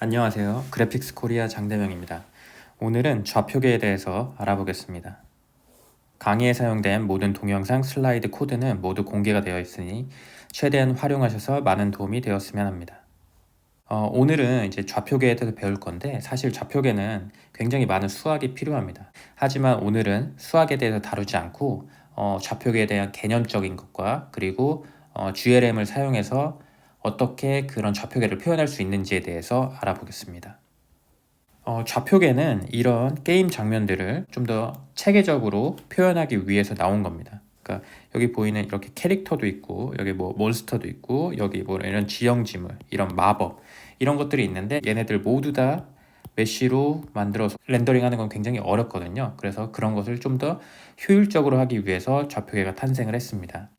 안녕하세요. 그래픽스 코리아 장대명입니다. 오늘은 좌표계에 대해서 알아보겠습니다. 강의에 사용된 모든 동영상 슬라이드 코드는 모두 공개가 되어 있으니 최대한 활용하셔서 많은 도움이 되었으면 합니다. 오늘은 이제 좌표계에 대해서 배울 건데 사실 좌표계는 굉장히 많은 수학이 필요합니다. 하지만 오늘은 수학에 대해서 다루지 않고 좌표계에 대한 개념적인 것과 그리고 GLM을 사용해서 어떻게 그런 좌표계를 표현할 수 있는지에 대해서 알아보겠습니다. 좌표계는 이런 게임 장면들을 좀 더 체계적으로 표현하기 위해서 나온 겁니다. 그러니까 여기 보이는 이렇게 캐릭터도 있고 여기 뭐 몬스터도 있고 여기 뭐 이런 지형지물, 이런 마법 이런 것들이 있는데 얘네들 모두 다 메쉬로 만들어서 렌더링하는 건 굉장히 어렵거든요. 그래서 그런 것을 좀 더 효율적으로 하기 위해서 좌표계가 탄생을 했습니다.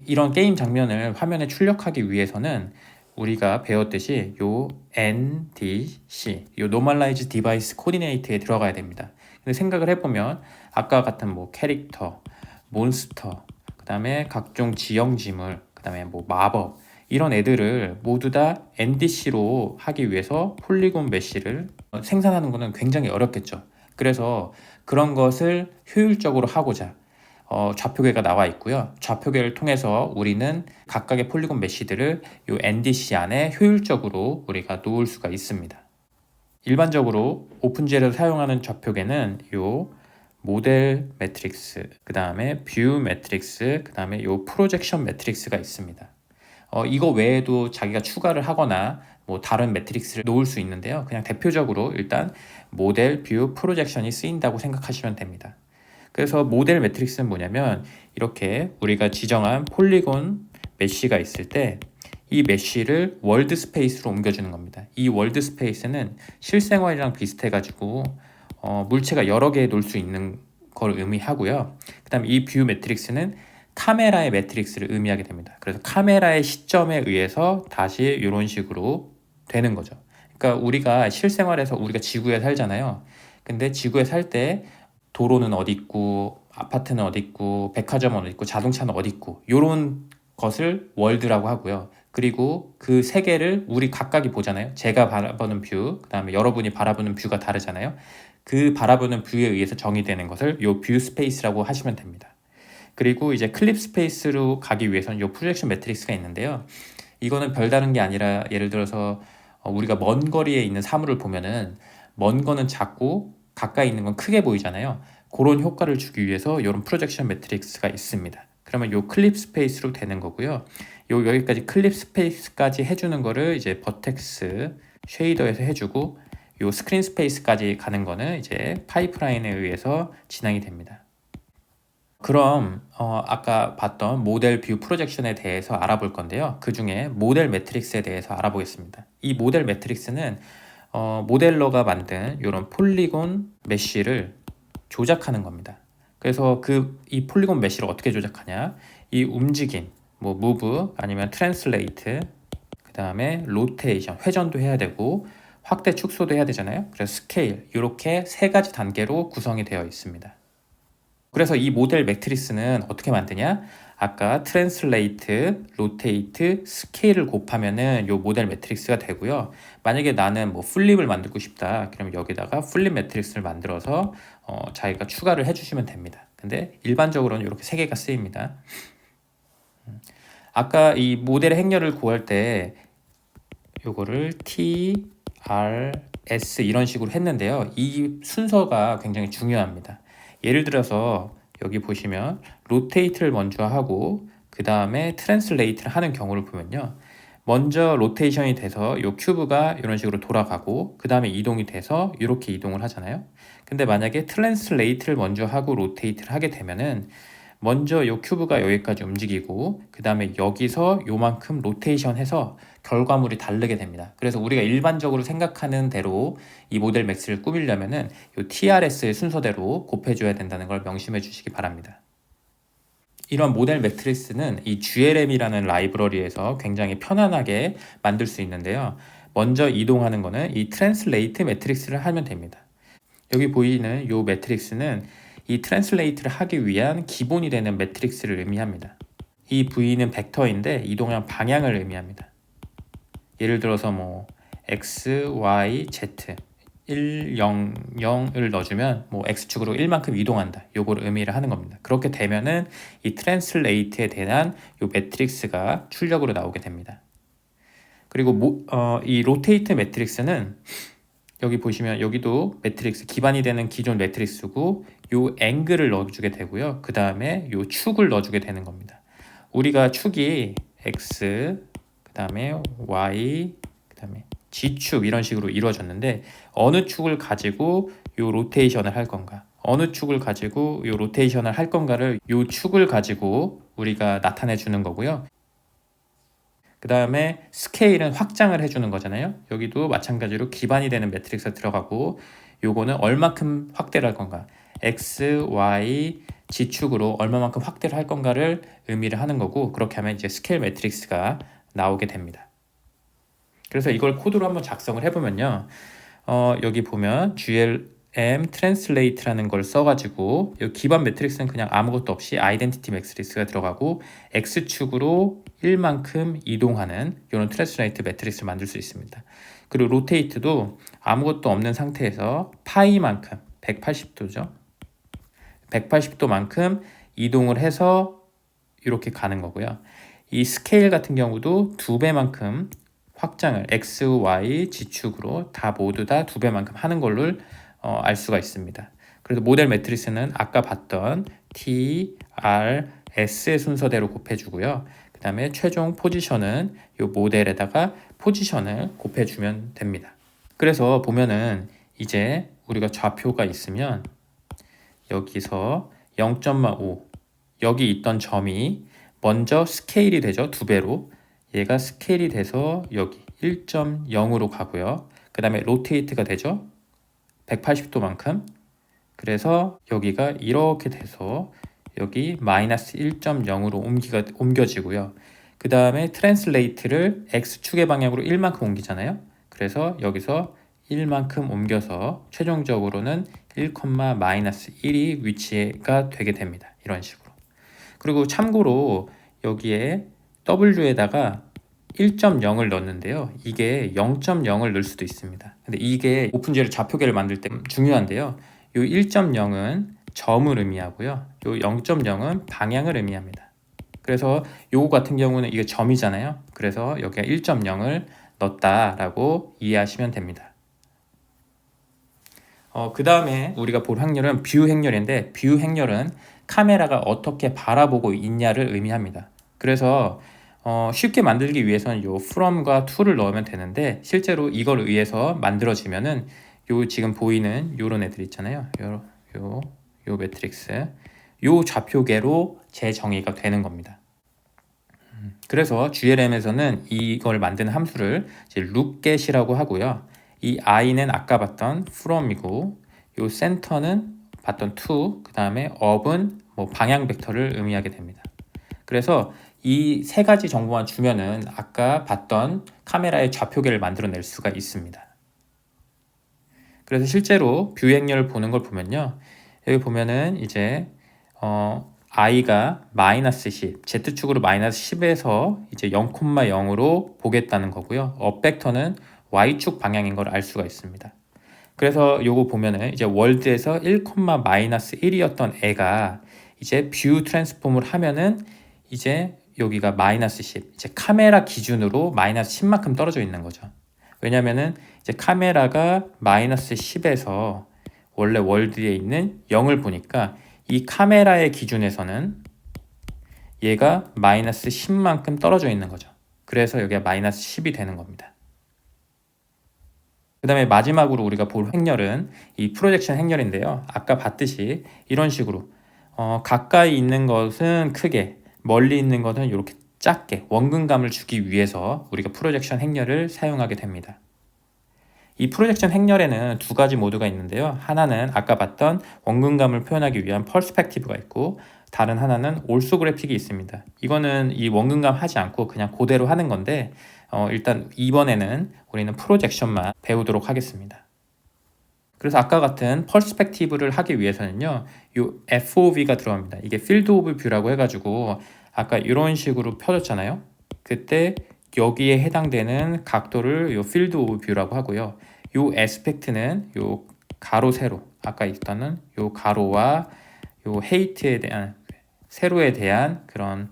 이런 게임 장면을 화면에 출력하기 위해서는 우리가 배웠듯이 요 NDC, 요 Normalize Device Coordinate에 들어가야 됩니다. 근데 생각을 해보면 아까 같은 뭐 캐릭터, 몬스터, 그 다음에 각종 지형지물, 그 다음에 뭐 마법 이런 애들을 모두 다 NDC로 하기 위해서 폴리곤 메쉬를 생산하는 것은 굉장히 어렵겠죠. 그래서 그런 것을 효율적으로 하고자 좌표계가 나와 있고요. 좌표계를 통해서 우리는 각각의 폴리곤 메쉬들을 이 NDC 안에 효율적으로 우리가 놓을 수가 있습니다. 일반적으로 오픈GL에서 사용하는 좌표계는 이 모델 매트릭스, 그 다음에 뷰 매트릭스, 그 다음에 이 프로젝션 매트릭스가 있습니다. 이거 외에도 자기가 추가를 하거나 뭐 다른 매트릭스를 놓을 수 있는데요. 그냥 대표적으로 일단 모델, 뷰, 프로젝션이 쓰인다고 생각하시면 됩니다. 그래서 모델 매트릭스는 뭐냐면 이렇게 우리가 지정한 폴리곤 메쉬가 있을 때 이 메쉬를 월드 스페이스로 옮겨주는 겁니다. 이 월드 스페이스는 실생활이랑 비슷해가지고 물체가 여러 개 놓을 수 있는 걸 의미하고요. 그 다음에 이 뷰 매트릭스는 카메라의 매트릭스를 의미하게 됩니다. 그래서 카메라의 시점에 의해서 다시 이런 식으로 되는 거죠. 그러니까 우리가 실생활에서 우리가 지구에 살잖아요. 근데 지구에 살 때 도로는 어디 있고 아파트는 어디 있고 백화점은 어디 있고 자동차는 어디 있고 이런 것을 월드라고 하고요. 그리고 그 세 개를 우리 각각이 보잖아요. 제가 바라보는 뷰, 그 다음에 여러분이 바라보는 뷰가 다르잖아요. 그 바라보는 뷰에 의해서 정의되는 것을 요 뷰 스페이스라고 하시면 됩니다. 그리고 이제 클립 스페이스로 가기 위해서는 요 프로젝션 매트릭스가 있는데요. 이거는 별다른 게 아니라 예를 들어서 우리가 먼 거리에 있는 사물을 보면은 먼 거는 작고 가까이 있는 건 크게 보이잖아요. 그런 효과를 주기 위해서 이런 프로젝션 매트릭스가 있습니다. 그러면 요 클립 스페이스로 되는 거고요. 여기까지 클립 스페이스까지 해주는 거를 이제 버텍스 쉐이더에서 해주고 요 스크린 스페이스까지 가는 거는 이제 파이프라인에 의해서 진행이 됩니다. 그럼 아까 봤던 모델 뷰 프로젝션에 대해서 알아볼 건데요. 그 중에 모델 매트릭스에 대해서 알아보겠습니다. 이 모델 매트릭스는 모델러가 만든 이런 폴리곤 메쉬를 조작하는 겁니다. 그래서 이 폴리곤 메쉬를 어떻게 조작하냐? 이 움직임, 뭐 무브 아니면 트랜슬레이트, 그 다음에 로테이션, 회전도 해야 되고 확대 축소도 해야 되잖아요. 그래서 스케일 이렇게 세 가지 단계로 구성이 되어 있습니다. 그래서 이 모델 매트리스는 어떻게 만드냐? 아까 트랜슬레이트, 로테이트, 스케일을 곱하면은 요 모델 매트릭스가 되고요. 만약에 나는 뭐 플립을 만들고 싶다. 그럼 여기다가 플립 매트릭스를 만들어서 자기가 추가를 해주시면 됩니다. 근데 일반적으로는 이렇게 세 개가 쓰입니다. 아까 이 모델의 행렬을 구할 때 요거를 T, R, S 이런 식으로 했는데요. 이 순서가 굉장히 중요합니다. 예를 들어서 여기 보시면 로테이트를 먼저 하고 그 다음에 트랜슬레이트를 하는 경우를 보면요. 먼저 로테이션이 돼서 이 큐브가 이런 식으로 돌아가고 그 다음에 이동이 돼서 이렇게 이동을 하잖아요. 근데 만약에 트랜슬레이트를 먼저 하고 로테이트를 하게 되면은 먼저 이 큐브가 여기까지 움직이고 그 다음에 여기서 요만큼 로테이션 해서 결과물이 다르게 됩니다. 그래서 우리가 일반적으로 생각하는 대로 이 모델 맥스를 꾸미려면은 이 TRS의 순서대로 곱해줘야 된다는 걸 명심해 주시기 바랍니다. 이런 모델 매트리스는 이 GLM이라는 라이브러리에서 굉장히 편안하게 만들 수 있는데요. 먼저 이동하는 거는 이 트랜슬레이트 매트릭스를 하면 됩니다. 여기 보이는 이 매트릭스는 이 트랜슬레이트를 하기 위한 기본이 되는 매트릭스를 의미합니다. 이 V는 벡터인데 이동한 방향을 의미합니다. 예를 들어서 뭐 x, y, z 1, 0, 0을 넣어주면 뭐 x축으로 1만큼 이동한다. 요걸 의미를 하는 겁니다. 그렇게 되면은 이 트랜슬레이트에 대한 요 매트릭스가 출력으로 나오게 됩니다. 그리고 이 로테이트 매트릭스는 여기 보시면 여기도 매트릭스 기반이 되는 기존 매트릭스고 요 앵글을 넣어주게 되고요. 그 다음에 요 축을 넣어주게 되는 겁니다. 우리가 축이 x, 그 다음에 y, 그 다음에 g축 이런 식으로 이루어졌는데 어느 축을 가지고 요 로테이션을 할 건가, 어느 축을 가지고 요 로테이션을 할 건가를 요 축을 가지고 우리가 나타내 주는 거고요. 그 다음에 스케일은 확장을 해주는 거잖아요. 여기도 마찬가지로 기반이 되는 매트릭스가 들어가고 요거는 얼마큼 확대를 할 건가, x, y, g축으로 얼마만큼 확대를 할 건가를 의미를 하는 거고, 그렇게 하면 이제 스케일 매트릭스가 나오게 됩니다. 그래서 이걸 코드로 한번 작성을 해보면요, 여기 보면 GLM 트랜슬레이트라는 걸 써가지고 이 기반 매트릭스는 그냥 아무것도 없이 아이덴티티 매트릭스가 들어가고 x축으로 1만큼 이동하는 이런 트랜슬레이트 매트릭스를 만들 수 있습니다. 그리고 로테이트도 아무것도 없는 상태에서 파이만큼 180도죠. 180도만큼 이동을 해서 이렇게 가는 거고요. 이 스케일 같은 경우도 2배만큼 확장을 x, y, g축으로 다 모두 다 2배만큼 하는 걸로 알 수가 있습니다. 그래서 모델 매트리스는 아까 봤던 t, r, s의 순서대로 곱해주고요. 그 다음에 최종 포지션은 이 모델에다가 포지션을 곱해주면 됩니다. 그래서 보면은 이제 우리가 좌표가 있으면 여기서 0.5 여기 있던 점이 먼저 스케일이 되죠. 2배로. 얘가 스케일이 돼서 여기 1.0으로 가고요. 그 다음에 로테이트가 되죠. 180도만큼. 그래서 여기가 이렇게 돼서 여기 마이너스 1.0으로 옮겨지고요. 그 다음에 트랜슬레이트를 X축의 방향으로 1만큼 옮기잖아요. 그래서 여기서 1만큼 옮겨서 최종적으로는 1,-1이 위치가 되게 됩니다. 이런 식으로. 그리고 참고로 여기에 W에다가 1.0을 넣었는데요. 이게 0.0을 넣을 수도 있습니다. 근데 이게 오픈GL 좌표계를 만들 때 중요한데요. 이 1.0은 점을 의미하고요. 이 0.0은 방향을 의미합니다. 그래서 요거 같은 경우는 이게 점이잖아요. 그래서 여기가 1.0을 넣었다라고 이해하시면 됩니다. 그 다음에 우리가 볼 행렬은 뷰 행렬인데, 뷰 행렬은 카메라가 어떻게 바라보고 있냐를 의미합니다. 그래서 쉽게 만들기 위해서는 요 from과 to를 넣으면 되는데, 실제로 이걸 의해서 만들어지면은 요 지금 보이는 요런 애들 있잖아요. 요 매트릭스, 요 좌표계로 재정의가 되는 겁니다. 그래서 GLM에서는 이걸 만드는 함수를 이제 lookget이라고 하고요. 이 i는 아까 봤던 from이고, 요 center는 봤던 to, 그 다음에 up은 뭐 방향 벡터를 의미하게 됩니다. 그래서 이 세 가지 정보만 주면은 아까 봤던 카메라의 좌표계를 만들어낼 수가 있습니다. 그래서 실제로 뷰 행렬을 보는 걸 보면요, 여기 보면은 이제 i가 마이너스 10, z축으로 마이너스 10에서 이제 0,0으로 보겠다는 거고요. 업 벡터는 y축 방향인 걸 알 수가 있습니다. 그래서 요거 보면은 이제 월드에서 1,-1이었던 애가 이제 뷰 트랜스폼을 하면은 이제 여기가 마이너스 10, 이제 카메라 기준으로 마이너스 10만큼 떨어져 있는 거죠. 왜냐면은 이제 카메라가 마이너스 10에서 원래 월드에 있는 0을 보니까 이 카메라의 기준에서는 얘가 마이너스 10만큼 떨어져 있는 거죠. 그래서 여기가 마이너스 10이 되는 겁니다. 그 다음에 마지막으로 우리가 볼 행렬은 이 프로젝션 행렬인데요. 아까 봤듯이 이런 식으로 가까이 있는 것은 크게, 멀리 있는 것은 이렇게 작게 원근감을 주기 위해서 우리가 프로젝션 행렬을 사용하게 됩니다. 이 프로젝션 행렬에는 두 가지 모드가 있는데요. 하나는 아까 봤던 원근감을 표현하기 위한 펄스펙티브가 있고, 다른 하나는 올소그래픽이 있습니다. 이거는 이 원근감 하지 않고 그냥 그대로 하는 건데, 일단 이번에는 우리는 프로젝션만 배우도록 하겠습니다. 그래서 아까 같은 펄스펙티브를 하기 위해서는요, 이 FOV가 들어갑니다. 이게 필드 오브 뷰라고 해가지고 아까 이런 식으로 펴졌잖아요. 그때 여기에 해당되는 각도를 요 필드 오브 뷰라고 하고요. 요 에스펙트는 요 가로 세로, 아까 있던 요 가로와 요 헤이트에 대한 세로에 대한 그런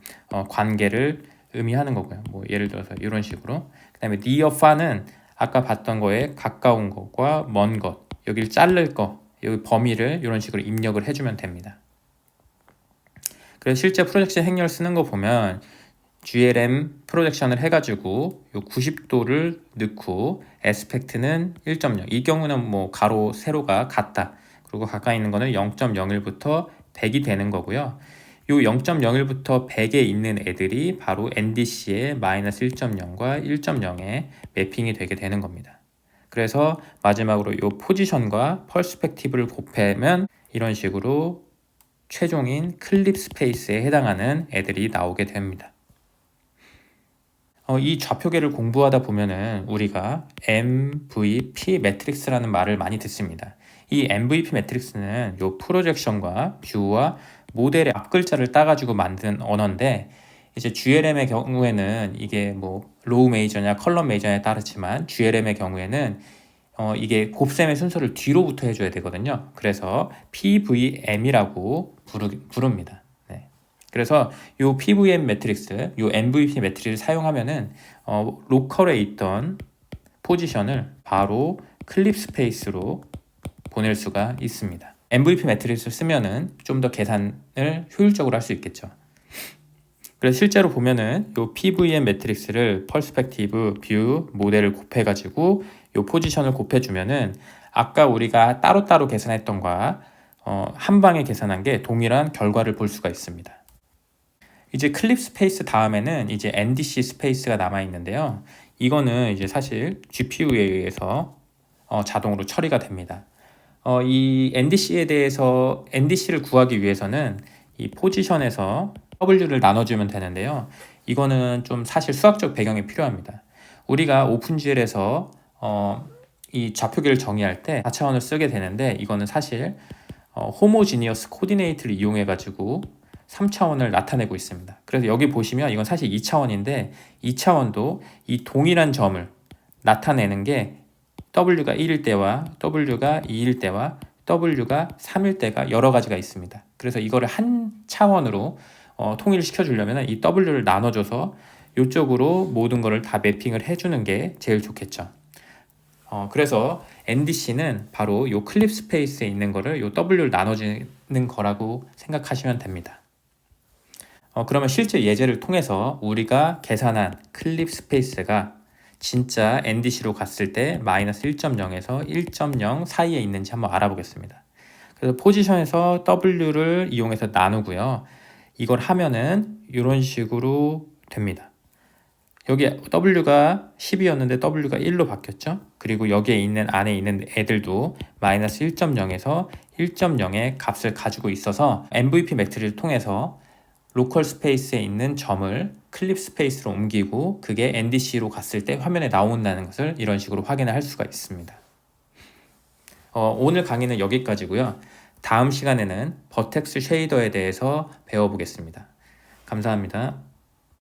관계를 의미하는 거고요. 뭐 예를 들어서 이런 식으로. 그다음에 near far는 아까 봤던 거에 가까운 것과 먼 것, 여기를 자를 거, 여기 범위를 이런 식으로 입력을 해주면 됩니다. 그래서 실제 프로젝션 행렬 쓰는 거 보면 GLM 프로젝션을 해가지고 요 90도를 넣고 에스펙트는 1.0. 이 경우는 뭐 가로 세로가 같다. 그리고 가까이 있는 거는 0.01부터 100이 되는 거고요. 요 0.01부터 100에 있는 애들이 바로 NDC의 마이너스 1.0과 1.0에 매핑이 되게 되는 겁니다. 그래서 마지막으로 요 포지션과 퍼스펙티브를 곱하면 이런 식으로 최종인 클립 스페이스에 해당하는 애들이 나오게 됩니다. 이 좌표계를 공부하다 보면은 우리가 MVP 매트릭스라는 말을 많이 듣습니다. 이 MVP 매트릭스는 요 프로젝션과 뷰와 모델의 앞글자를 따가지고 만든 언어인데, 이제 GLM의 경우에는 이게 뭐 로우 메이저냐 컬럼 메이저냐에 따르지만 GLM의 경우에는 이게 곱셈의 순서를 뒤로부터 해줘야 되거든요. 그래서 PVM이라고 부릅니다. 네. 그래서 요 PVM 매트릭스, 요 MVP 매트릭스를 사용하면은 로컬에 있던 포지션을 바로 클립 스페이스로 보낼 수가 있습니다. MVP 매트릭스를 쓰면은 좀 더 계산을 효율적으로 할 수 있겠죠. 그래서 실제로 보면은 요 PVM 매트릭스를 퍼스펙티브, 뷰, 모델을 곱해가지고 요 포지션을 곱해주면은 아까 우리가 따로따로 계산했던 거와 한 방에 계산한 게 동일한 결과를 볼 수가 있습니다. 이제 클립 스페이스 다음에는 이제 NDC 스페이스가 남아 있는데요. 이거는 이제 사실 GPU에 의해서 자동으로 처리가 됩니다. 이 NDC에 대해서 NDC를 구하기 위해서는 이 포지션에서 W를 나눠주면 되는데요. 이거는 좀 사실 수학적 배경이 필요합니다. 우리가 오픈GL에서 이 좌표계를 정의할 때 4차원을 쓰게 되는데, 이거는 사실 호모지니어스 코디네이트를 이용해 가지고 3차원을 나타내고 있습니다. 그래서 여기 보시면 이건 사실 2차원인데 2차원도 이 동일한 점을 나타내는 게 W가 1일 때와 W가 2일 때와 W가 3일 때가 여러 가지가 있습니다. 그래서 이거를 한 차원으로 통일시켜 주려면 이 W를 나눠줘서 이쪽으로 모든 거를 다 매핑을 해주는 게 제일 좋겠죠. 그래서 NDC는 바로 요 클립 스페이스에 있는 거를 요 W를 나눠주는 거라고 생각하시면 됩니다. 그러면 실제 예제를 통해서 우리가 계산한 클립 스페이스가 진짜 NDC로 갔을 때 마이너스 1.0에서 1.0 사이에 있는지 한번 알아보겠습니다. 그래서 포지션에서 W를 이용해서 나누고요. 이걸 하면은 이런 식으로 됩니다. 여기 W가 10이었는데 W가 1로 바뀌었죠. 그리고 여기에 있는 안에 있는 애들도 마이너스 1.0에서 1.0의 값을 가지고 있어서 MVP 매트리를 통해서 로컬 스페이스에 있는 점을 클립 스페이스로 옮기고 그게 NDC로 갔을 때 화면에 나온다는 것을 이런 식으로 확인을 할 수가 있습니다. 오늘 강의는 여기까지고요. 다음 시간에는 버텍스 쉐이더에 대해서 배워보겠습니다. 감사합니다.